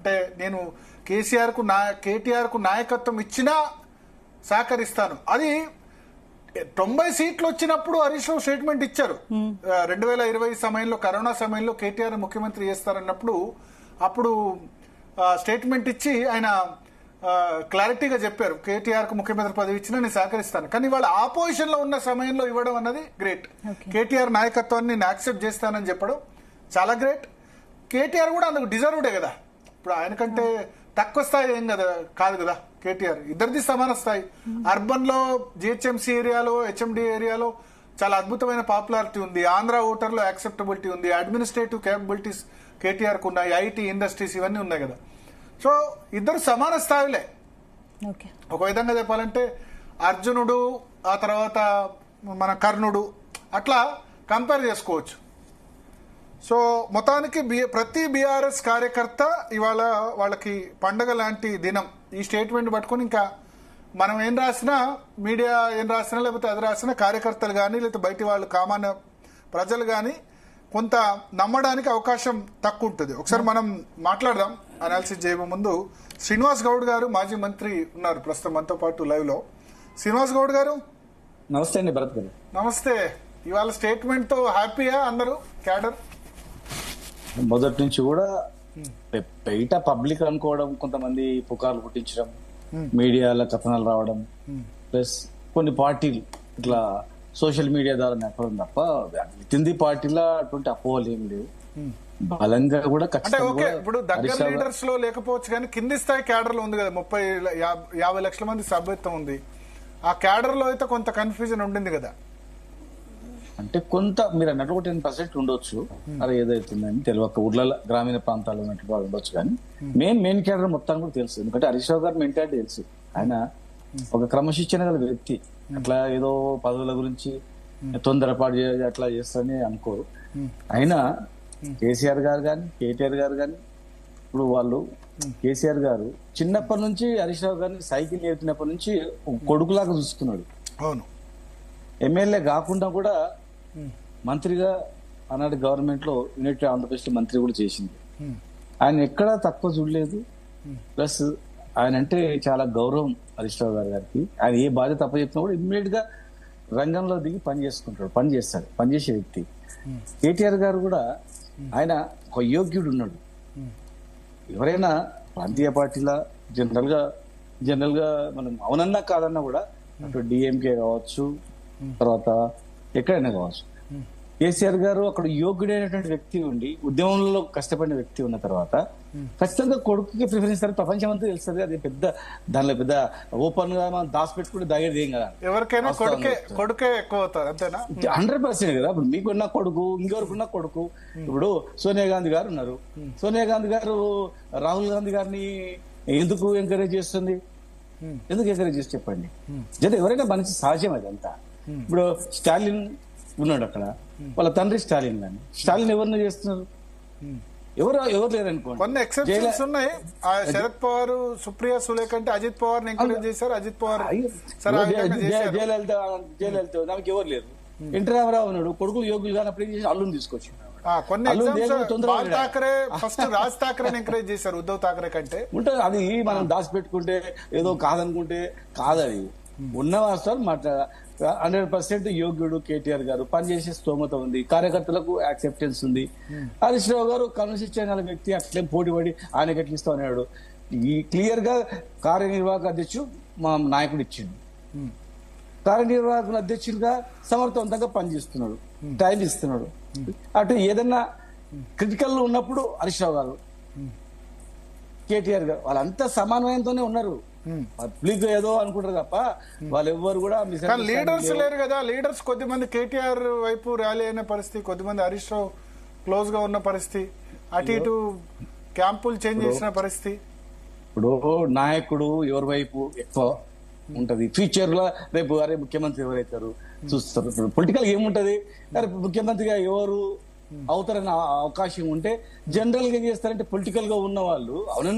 అంటే నేను కేటీఆర్ కు నాయకత్వం ఇచ్చినా సహకరిస్తాను. అది 90 సీట్లు వచ్చినప్పుడు హరీష్ రావు స్టేట్మెంట్ ఇచ్చారు. 2020 సమయంలో, కరోనా సమయంలో కేటీఆర్ ముఖ్యమంత్రి చేస్తారన్నప్పుడు అప్పుడు స్టేట్మెంట్ ఇచ్చి ఆయన క్లారిటీగా చెప్పారు, కేటీఆర్ కు ముఖ్యమంత్రి పదవి ఇచ్చినా నేను సహకరిస్తాను. కానీ వాళ్ళ ఆపోజిషన్ లో ఉన్న సమయంలో ఇవ్వడం అన్నది గ్రేట్. కేటీఆర్ నాయకత్వాన్ని నేను యాక్సెప్ట్ చేస్తానని చెప్పడం చాలా గ్రేట్. కేటీఆర్ కూడా అందుకు డిజర్వ్డే కదా. ఇప్పుడు ఆయనకంటే తక్కువ స్థాయి ఏం కాదు కదా కేటీఆర్. ఇద్దరిది సమాన స్థాయి. అర్బన్ లో, జిహెచ్ఎంసీ ఏరియాలో, హెచ్ఎండి ఏరియాలో చాలా అద్భుతమైన పాపులారిటీ ఉంది. ఆంధ్ర ఓటర్లో యాక్సెప్టబిలిటీ ఉంది. అడ్మినిస్ట్రేటివ్ కేపబిలిటీస్ కేటీఆర్ కు ఉన్నాయి. ఐటీ ఇండస్ట్రీస్ ఇవన్నీ ఉన్నాయి కదా. సో ఇద్దరు సమాన స్థాయిలే. ఒక విధంగా చెప్పాలంటే అర్జునుడు, ఆ తర్వాత మన కర్ణుడు, అట్లా కంపేర్ చేసుకోవచ్చు. సో మొత్తానికి ప్రతి బీఆర్ఎస్ కార్యకర్త ఇవాళ వాళ్ళకి పండగ లాంటి దినం. ఈ స్టేట్మెంట్ పట్టుకుని ఇంకా మనం ఏం రాసినా, మీడియా ఏం రాసినా, లేకపోతే అది రాసినా కార్యకర్తలు కానీ లేకపోతే బయటి వాళ్ళు సామాన్య ప్రజలు కానీ కొంత నమ్మడానికి అవకాశం తక్కువ ఉంటుంది. ఒకసారి మనం మాట్లాడదాం. అనాలిసిస్ చేయబో ముందు శ్రీనివాస్ గౌడ్ గారు, మాజీ మంత్రి ఉన్నారు ప్రస్తుతం మనతో పాటు లైవ్ లో. శ్రీనివాస్ గౌడ్ గారు నమస్తే అండి. భరత్ గారు నమస్తే. ఇవాళ స్టేట్మెంట్ తో హ్యాపీయా అందరూ క్యాడర్? మొదటి నుంచి కూడా బయట పబ్లిక్ అనుకోవడం, కొంతమంది పుకార్లు పుట్టించడం, మీడియాలో కథనాలు రావడం, ప్లస్ కొన్ని పార్టీలు ఇట్లా సోషల్ మీడియా ద్వారా నెప్పడం తప్ప తింది పార్టీలో అటువంటి అపోహలు ఏం లేవు. బలంగా కూడా ఇప్పుడు దగ్గర లీడర్స్ లో లేకపోవచ్చు కానీ కింది స్థాయి క్యాడర్ లో ఉంది కదా. 50 లక్షల మంది సభ్యత్వం ఉంది. ఆ క్యాడర్ లో అయితే కొంత కన్ఫ్యూజన్ ఉండింది కదా. అంటే కొంత మీరు అన్నట్టు 10% ఉండొచ్చు. అది ఏదైతుందని తెలియక ఊర్లలో, గ్రామీణ ప్రాంతాల్లో ఉన్నట్టు వాళ్ళు ఉండొచ్చు. కానీ మెయిన్ క్యాడర్ మొత్తం కూడా తెలుసు. ఎందుకంటే హరీష్ రావు గారి మెంటాలిటీ తెలుసు. ఆయన ఒక క్రమశిక్షణ గల వ్యక్తి. అట్లా ఏదో పదవుల గురించి తొందరపాటు అట్లా చేస్తారని అనుకోరు. అయినా కేసీఆర్ గారు కానీ, కేటీఆర్ గారు కానీ, ఇప్పుడు వాళ్ళు కేసీఆర్ గారు చిన్నప్పటి నుంచి హరీష్ రావు గారిని సైకిల్ నేర్పినప్పటి నుంచి కొడుకులాగా చూసుకున్నాడు. అవును. ఎమ్మెల్యే కాకుండా కూడా మంత్రిగా ఆనాటి గవర్నమెంట్ లో యూనిట్ ఆంధ్రప్రదేశ్ మంత్రి కూడా చేసింది. ఆయన ఎక్కడా తక్కువ చూడలేదు. ప్లస్ ఆయన అంటే చాలా గౌరవం హరీష్ రావు గారికి. ఆయన ఏ బాధ్యత అప్పచెప్పినా కూడా ఇమ్మీడియట్ గా రంగంలో దిగి పనిచేసే వ్యక్తి. కేటీఆర్ గారు కూడా ఆయన ఒక యోగ్యుడు ఉన్నాడు. ఎవరైనా ప్రాంతీయ పార్టీల జనరల్ గా మనం అవునన్నా కాదన్నా కూడా అటు డిఎంకే కావచ్చు, తర్వాత ఎక్కడైనా కావచ్చు, కేసీఆర్ గారు అక్కడ యోగ్యుడైనటువంటి వ్యక్తి ఉండి ఉద్యమంలో కష్టపడిన వ్యక్తి ఉన్న తర్వాత ఖచ్చితంగా కొడుకుకి ప్రిఫరెన్స్ ఇస్తారు. ప్రపంచం అంతా తెలుస్తుంది. అది దానిలో పెద్ద ఓపెన్ గా మనం దాచిపెట్టుకుంటే దాగేది ఏం కదా. ఎవరికైనా కొడుకే ఎక్కువ అవుతారు, అంతేనా? 100% కదా. ఇప్పుడు మీకున్న కొడుకు, ఇంకెవరికున్న కొడుకు. ఇప్పుడు సోనియా గాంధీ గారు ఉన్నారు. సోనియా గాంధీ గారు రాహుల్ గాంధీ గారిని ఎందుకు ఎంకరేజ్ చేస్తుంది? ఎందుకు ఎంకరేజ్ చేసి చెప్పండి. ఎవరైనా మనిషి సహజం అదంతా. ఇప్పుడు స్టాలిన్ ఉన్నాడు అక్కడ, వాళ్ళ తండ్రి స్టాలిన్ గాని. స్టాలిన్ ఎవరిని చేస్తున్నారు? ఎవరు లేరనుకోండి. కొన్ని ఎక్సెప్షన్స్ ఉన్నాయి. శరద్ పవార్, సుప్రియా సులే కంటే అజిత్ పవార్ ఎంకరేజ్ చేశారు. అజిత్ పవార్ జయలలిత దానికి ఎవరు లేరు. ఎన్టీ రామారావు ఉన్నాడు. కొడుకులు యోగులు కానప్పుడు ఏం చేసి అల్లుని తీసుకొచ్చి రాజ్ ఠాకరే ఎంకరేజ్ చేశారు ఉద్ధవ్ ఠాకరే కంటే. ఉంటుంది. అది మనం దాచిపెట్టుకుంటే ఏదో కాదనుకుంటే కాదది. ఉన్న వాస్తవాలు మాట్లాడ 100% యోగ్యుడు కేటీఆర్ గారు. పనిచేసే స్తోమత ఉంది. కార్యకర్తలకు యాక్సెప్టెన్స్ ఉంది. హరీష్ రావు గారు కన్సిస్టెంట్ అనే వ్యక్తి. అట్లే పోటీపడి ఆయనకి ఎట్లా ఇస్తా అన్నాడు. ఈ క్లియర్ గా కార్యనిర్వాహక అధ్యక్షుడు మా నాయకుడు ఇచ్చిండు. కార్యనిర్వాహక అధ్యక్షుడిగా సమర్థవంతంగా పనిచేస్తున్నాడు, టైం ఇస్తున్నాడు. అటు ఏదన్నా క్రిటికల్ ఉన్నప్పుడు హరీష్ రావు గారు, కేటీఆర్ గారు వాళ్ళంతా సమన్వయంతోనే ఉన్నారు. పబ్లిక్ ఏదో అనుకుంటారు తప్ప వాళ్ళు ఎవ్వరు కూడా లీడర్స్ లేరు కదా. లీడర్స్ కొద్దిమంది కేటీఆర్ వైపు ర్యాలీ అయిన పరిస్థితి, కొద్దిమంది హరీష్ రావు క్లోజ్ గా ఉన్న పరిస్థితి, అటు ఇటు క్యాంపులు చేంజ్ చేసిన పరిస్థితి. ఇప్పుడు నాయకుడు ఎవరి వైపు ఎక్కువ ఉంటది ఫ్యూచర్ లో, రేపు అరే ముఖ్యమంత్రి ఎవరైతారు చూస్తారు. పొలిటికల్ ఏముంటది, ముఖ్యమంత్రిగా ఎవరు అవుతారనే అవకాశం ఉంటే జనరల్ గా ఏం చేస్తారంటే పొలిటికల్ గా ఉన్న వాళ్ళు అవును